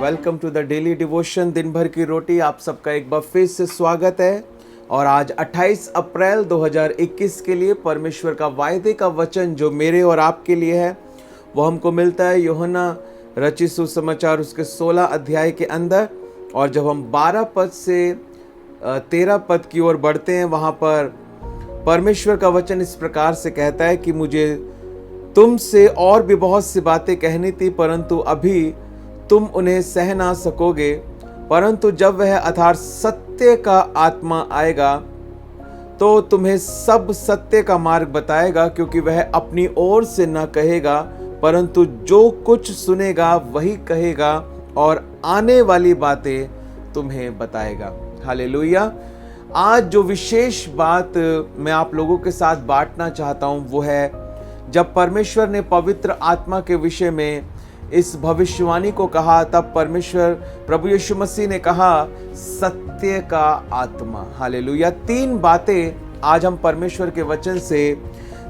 Welcome to the daily devotion दिन भर की रोटी। आप सबका एक बार फिर से स्वागत है। और आज 28 अप्रैल 2021 के लिए परमेश्वर का वायदे का वचन जो मेरे और आपके लिए है वो हमको मिलता है यूहन्ना रचित सुसमाचार उसके 16 अध्याय के अंदर। और जब हम 12 पद से 13 पद की ओर बढ़ते हैं, वहाँ पर परमेश्वर का वचन इस प्रकार से कहता है कि मुझे तुमसे और भी बहुत सी बातें कहनी थी, परंतु अभी तुम उन्हें सह ना सकोगे। परंतु जब वह अर्थात सत्य का आत्मा आएगा तो तुम्हें सब सत्य का मार्ग बताएगा, क्योंकि वह अपनी ओर से न कहेगा, परंतु जो कुछ सुनेगा वही कहेगा और आने वाली बातें तुम्हें बताएगा। हालेलुया। आज जो विशेष बात मैं आप लोगों के साथ बांटना चाहता हूं वो है, जब परमेश्वर ने पवित्र आत्मा के विषय में इस भविष्यवाणी को कहा, तब परमेश्वर प्रभु यीशु मसीह ने कहा सत्य का आत्मा। हालेलुया। 3 बातें आज हम परमेश्वर के वचन से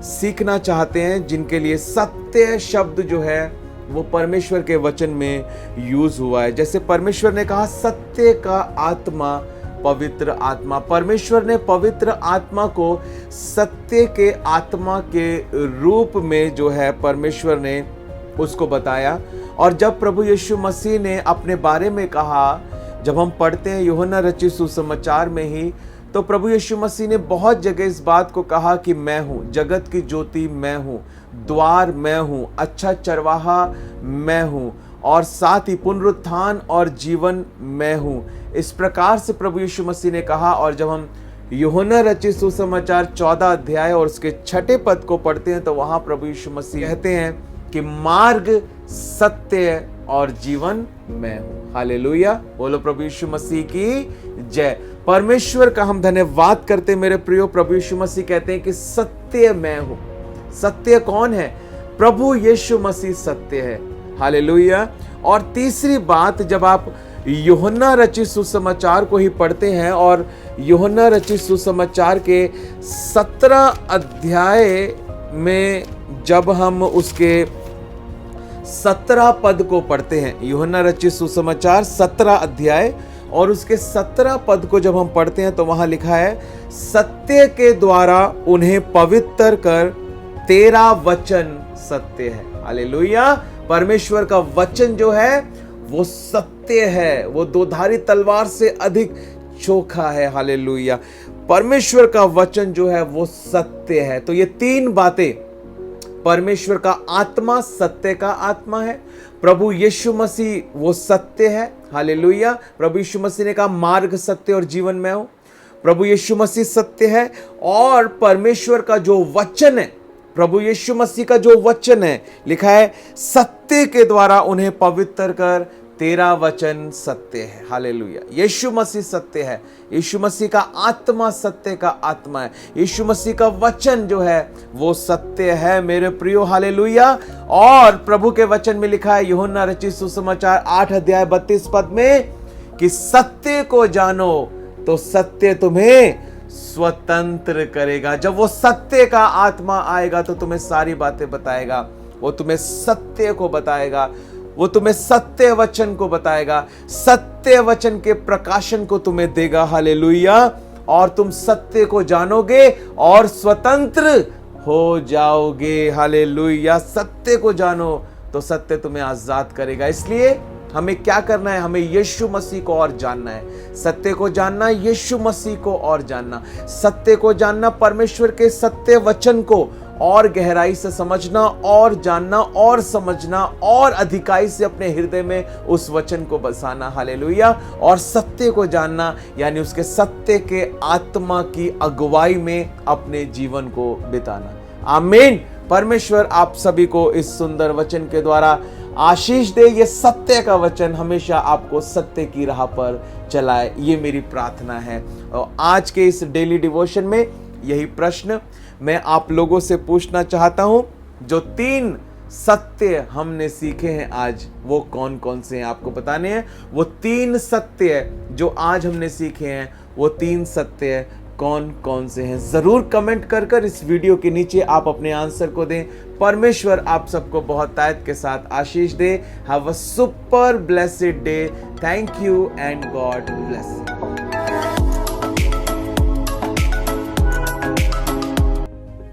सीखना चाहते हैं, जिनके लिए सत्य शब्द जो है वो परमेश्वर के वचन में यूज हुआ है। जैसे परमेश्वर ने कहा सत्य का आत्मा, पवित्र आत्मा। परमेश्वर ने पवित्र आत्मा को सत्य के आत्मा के रूप में जो है परमेश्वर ने उसको बताया। और जब प्रभु यीशु मसीह ने अपने बारे में कहा, जब हम पढ़ते हैं यूहन्ना रचित सुसमाचार में ही, तो प्रभु यीशु मसीह ने बहुत जगह इस बात को कहा कि मैं हूँ जगत की ज्योति, मैं हूँ द्वार, मैं हूँ अच्छा चरवाहा, मैं हूँ, और साथ ही पुनरुत्थान और जीवन मैं हूँ। इस प्रकार से प्रभु यीशु मसीह ने कहा। और जब हम यूहन्ना रचित सुसमाचार 14 अध्याय और उसके 6 पद को पढ़ते हैं, तो वहां प्रभु यीशु मसीह कहते हैं कि मार्ग, सत्य और जीवन मैं हूं। हालेलुया। बोलो प्रभु यीशु मसीह की जय। परमेश्वर का हम धन्यवाद करते हैं मेरे प्रियो। प्रभु यीशु मसीह कहते हैं कि सत्य मैं हूं। सत्य कौन है? प्रभु यीशु मसीह सत्य है। हालेलुया। और तीसरी बात, जब आप यूहन्ना रचित सुसमाचार को ही पढ़ते हैं और यूहन्ना रचित सुसमाचार के 17 अध्याय में जब हम उसके 17 पद को पढ़ते हैं, यूहन्ना रचित सुसमाचार 17 अध्याय और उसके 17 पद को जब हम पढ़ते हैं, तो वहां लिखा है सत्य के द्वारा उन्हें पवित्र कर, तेरा वचन सत्य है। हालेलुया। परमेश्वर का वचन जो है वो सत्य है, वो दोधारी तलवार से अधिक चोखा है। हालेलुया। परमेश्वर का वचन जो है वो सत्य है। तो ये 3 बातें, परमेश्वर का आत्मा सत्य का आत्मा है, प्रभु यीशु मसीह वो सत्य है। हालेलुया। प्रभु यीशु मसीह ने कहा मार्ग, सत्य और जीवन मैं हूं। प्रभु यीशु मसीह सत्य है। और परमेश्वर का जो वचन है, प्रभु यीशु मसीह का जो वचन है, लिखा है सत्य के द्वारा उन्हें पवित्र कर, तेरा वचन सत्य है। हालेलुया। यीशु मसीह सत्य है। यीशु मसीह का आत्मा सत्य का आत्मा है। यीशु मसीह का वचन जो है वो सत्य है मेरे प्रियो। हालेलुया। और प्रभु के वचन में लिखा है यूहन्ना रचित सुसमाचार 8 अध्याय 32 पद में कि सत्य को जानो तो सत्य तुम्हें स्वतंत्र करेगा। जब वो सत्य का आत्मा आएगा तो तुम्हें सारी बातें बताएगा, वो तुम्हें सत्य को बताएगा, वो तुम्हें सत्य वचन को बताएगा, सत्य वचन के प्रकाशन को तुम्हें देगा। हालेलुया। और तुम सत्य को जानोगे और स्वतंत्र हो जाओगे। हालेलुया। सत्य को जानो तो सत्य तुम्हें आजाद करेगा। इसलिए हमें क्या करना है? हमें यीशु मसीह को और जानना है। सत्य को जानना, यीशु मसीह को और जानना, सत्य को जानना, परमेश्वर के सत्य वचन को और गहराई से समझना और जानना और समझना और अधिकाई से अपने हृदय में उस वचन को बसाना। हालेलुया। और सत्य को जानना यानी उसके सत्य के आत्मा की अगुवाई में अपने जीवन को बिताना। आमीन। परमेश्वर आप सभी को इस सुंदर वचन के द्वारा आशीष दे। ये सत्य का वचन हमेशा आपको सत्य की राह पर चलाए, ये मेरी प्रार्थना है। और आज के इस डेली डिवोशन में यही प्रश्न मैं आप लोगों से पूछना चाहता हूं। जो 3 सत्य हमने सीखे हैं आज, वो कौन कौन से हैं आपको बताने हैं। वो 3 सत्य जो आज हमने सीखे हैं, वो 3 सत्य कौन कौन से हैं? जरूर कमेंट कर इस वीडियो के नीचे आप अपने आंसर को दें। परमेश्वर आप सबको बहुत तायत के साथ आशीष दे। Have a super blessed day. Thank you and God bless.